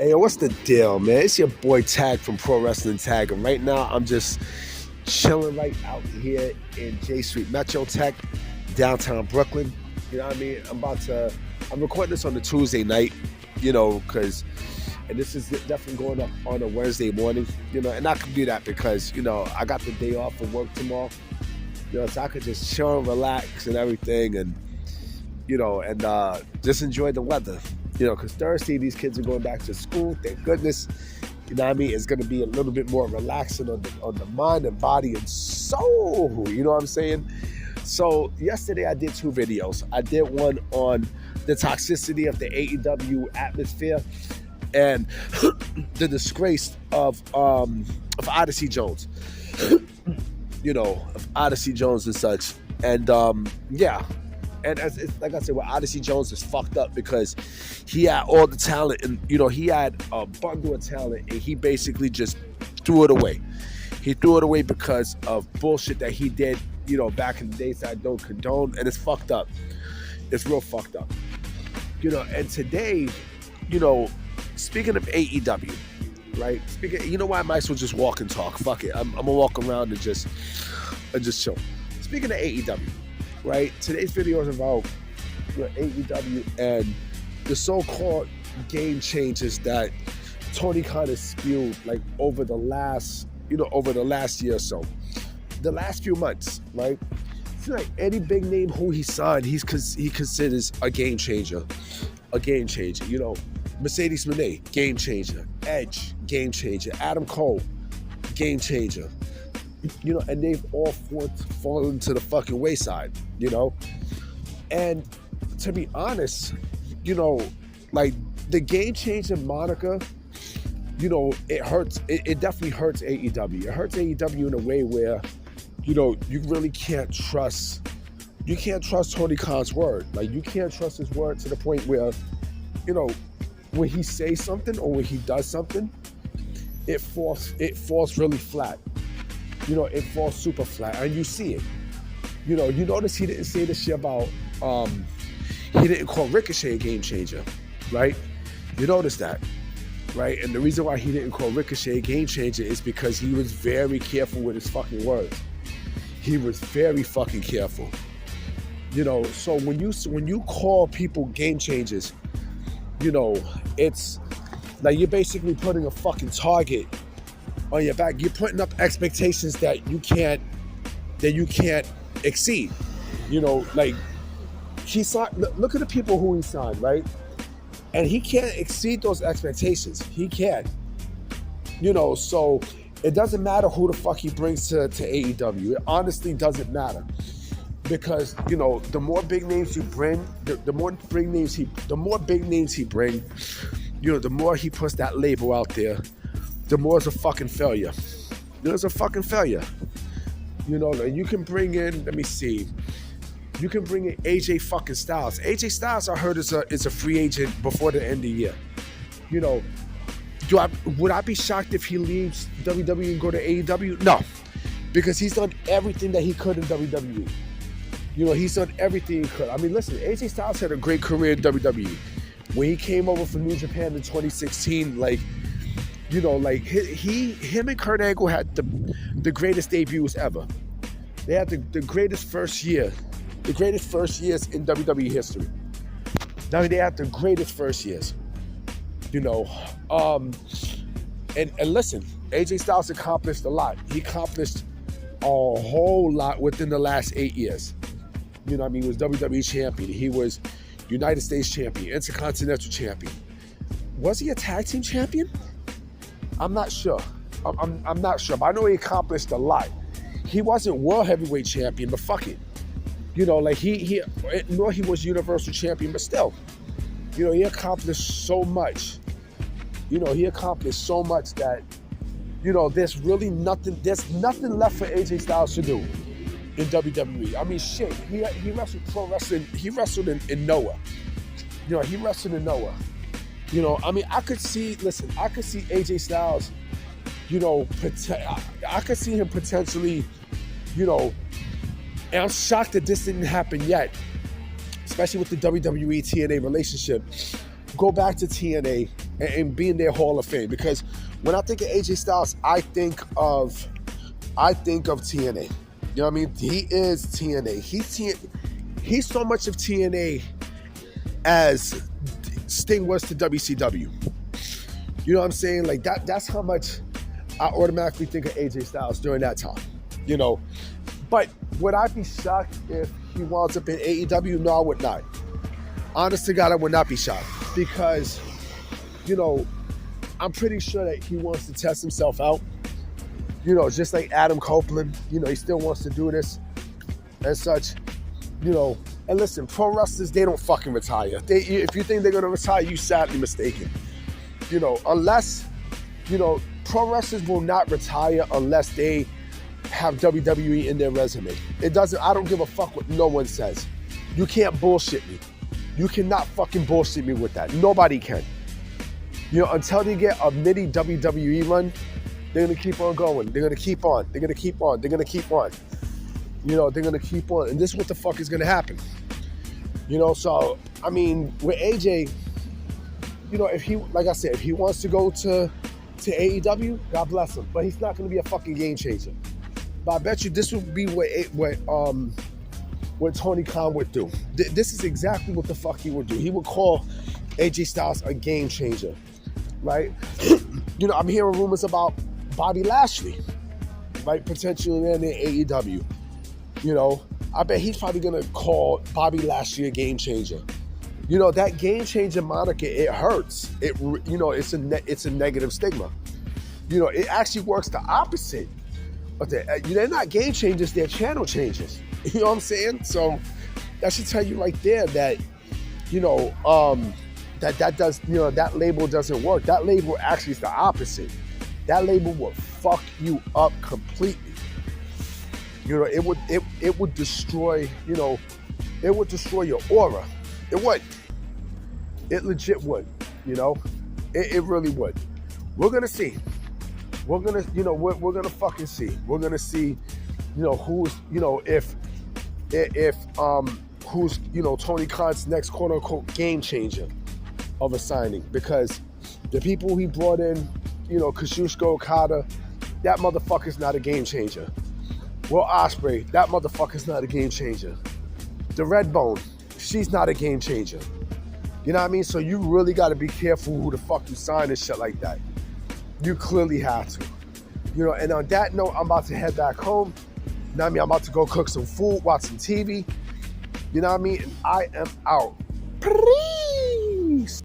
Hey, yo, what's the deal, man? It's your boy Tag from Pro Wrestling Tag, and right now I'm just chilling right out here in J Street Metro Tech, downtown Brooklyn. You know what I mean? I'm recording this on the Tuesday night, and this is definitely going up on a Wednesday morning, and I can do that because, I got the day off from work tomorrow, so I could just chill and relax and everything and just enjoy the weather. Because Thursday, these kids are going back to school. Thank goodness. You know what I mean? It's going to be a little bit more relaxing on the mind and body and soul. You know what I'm saying? So yesterday I did two videos. I did one on the toxicity of the AEW atmosphere and the disgrace of Odyssey Jones. Of Odyssey Jones and such. And And like I said, Odyssey Jones is fucked up because he had all the talent and, he had a bundle of talent and he basically just threw it away. He threw it away because of bullshit that he did, back in the days that I don't condone, and it's fucked up. It's real fucked up. And today, speaking of AEW, right? You know what? I might as well just walk and talk. Fuck it. I'm going to walk around and just chill. Speaking of AEW, right? Today's video is about AEW and the so-called game changes that Tony kind of spewed over the last year or so. The last few months, right? It's like any big name who he signed, he considers a game changer. A game changer. Mercedes Moné, game changer. Edge, game changer. Adam Cole, game changer. And they've all fallen to the fucking wayside, And to be honest, the game changer moniker, it hurts. It definitely hurts AEW. It hurts AEW in a way where, you really can't trust. You can't trust Tony Khan's word. You can't trust his word to the point where, when he says something or when he does something, it falls really flat. It falls super flat, and you see it. You notice he didn't say this shit about, he didn't call Ricochet a game changer, right? You notice that, right? And the reason why he didn't call Ricochet a game changer is because he was very careful with his fucking words. He was very fucking careful. So when you call people game changers, it's like you're basically putting a fucking target on your back. You're putting up expectations that you can't exceed. He signed, look at the people who he signed, right? And he can't exceed those expectations. He can't. So it doesn't matter who the fuck he brings to AEW. It honestly doesn't matter. Because, the more big names you bring, the more big names he bring, the more he puts that label out there, the more it's a fucking failure. It's a fucking failure. You can bring in, let me see. You can bring in AJ fucking Styles. AJ Styles, I heard, is a free agent before the end of the year. Would I be shocked if he leaves WWE and go to AEW? No. Because he's done everything that he could in WWE. He's done everything he could. I mean, listen, AJ Styles had a great career in WWE. When he came over from New Japan in 2016, him and Kurt Angle had the greatest debuts ever. They had the greatest first years in WWE history. They had the greatest first years. And listen, AJ Styles accomplished a lot. He accomplished a whole lot within the last 8 years. He was WWE champion. He was United States champion, Intercontinental champion. Was he a tag team champion? I'm not sure. I'm not sure, but I know he accomplished a lot. He wasn't world heavyweight champion, but fuck it. Nor he was universal champion, but still, he accomplished so much. He accomplished so much that, there's really nothing left for AJ Styles to do in WWE. I mean, shit, he wrestled pro wrestling. He wrestled in Noah. He wrestled in Noah. I could see AJ Styles, I could see him potentially, and I'm shocked that this didn't happen yet, especially with the WWE TNA relationship. Go back to TNA and being their Hall of Fame. Because when I think of AJ Styles, I think of TNA. You know what I mean? He is TNA. He's so much of TNA as Sting was to WCW. You know what I'm saying? Like that's how much I automatically think of AJ Styles during that time. You know, but would I be shocked if he winds up in AEW? No, I would not. Honest to God, I would not be shocked because, you know, I'm pretty sure that he wants to test himself out. You know, just like Adam Copeland, you know, he still wants to do this and such, you know. And listen, pro wrestlers, they don't fucking retire. If you think they're going to retire, you're sadly mistaken. You know, unless, you know, pro wrestlers will not retire unless they have WWE in their resume. I don't give a fuck what no one says. You can't bullshit me. You cannot fucking bullshit me with that. Nobody can. You know, until they get a mini WWE run, they're going to keep on going. They're going to keep on. They're going to keep on. They're going to keep on. You know, they're going to keep on. And this is what the fuck is going to happen. You know, so, I mean, with AJ, you know, if he, like I said, if he wants to go to AEW, God bless him. But he's not going to be a fucking game changer. But I bet you this would be what Tony Khan would do. This is exactly what the fuck he would do. He would call AJ Styles a game changer, right? You know, I'm hearing rumors about Bobby Lashley, right? Potentially in the AEW. You know, I bet he's probably gonna call Bobby Lashley a game changer. You know, that game changer moniker, it hurts. You know, it's a negative stigma. You know, it actually works the opposite. But they're not game changers, they're channel changers. You know what I'm saying? So that should tell you right there that, you know, that does, you know, that label doesn't work. That label actually is the opposite. That label will fuck you up completely. You know, it would destroy, you know, it would destroy your aura. It would. It legit would, you know? It really would. We're gonna see. We're gonna, you know, we're gonna fucking see. We're gonna see, you know, who's, you know, if who's, you know, Tony Khan's next quote unquote game changer of a signing. Because the people he brought in, you know, Kazuchika Okada, that motherfucker's not a game changer. Will Ospreay, that motherfucker's not a game changer. The Redbone, she's not a game changer. You know what I mean? So you really got to be careful who the fuck you sign and shit like that. You clearly have to. You know, and on that note, I'm about to head back home. You know what I mean? I'm about to go cook some food, watch some TV. You know what I mean? And I am out.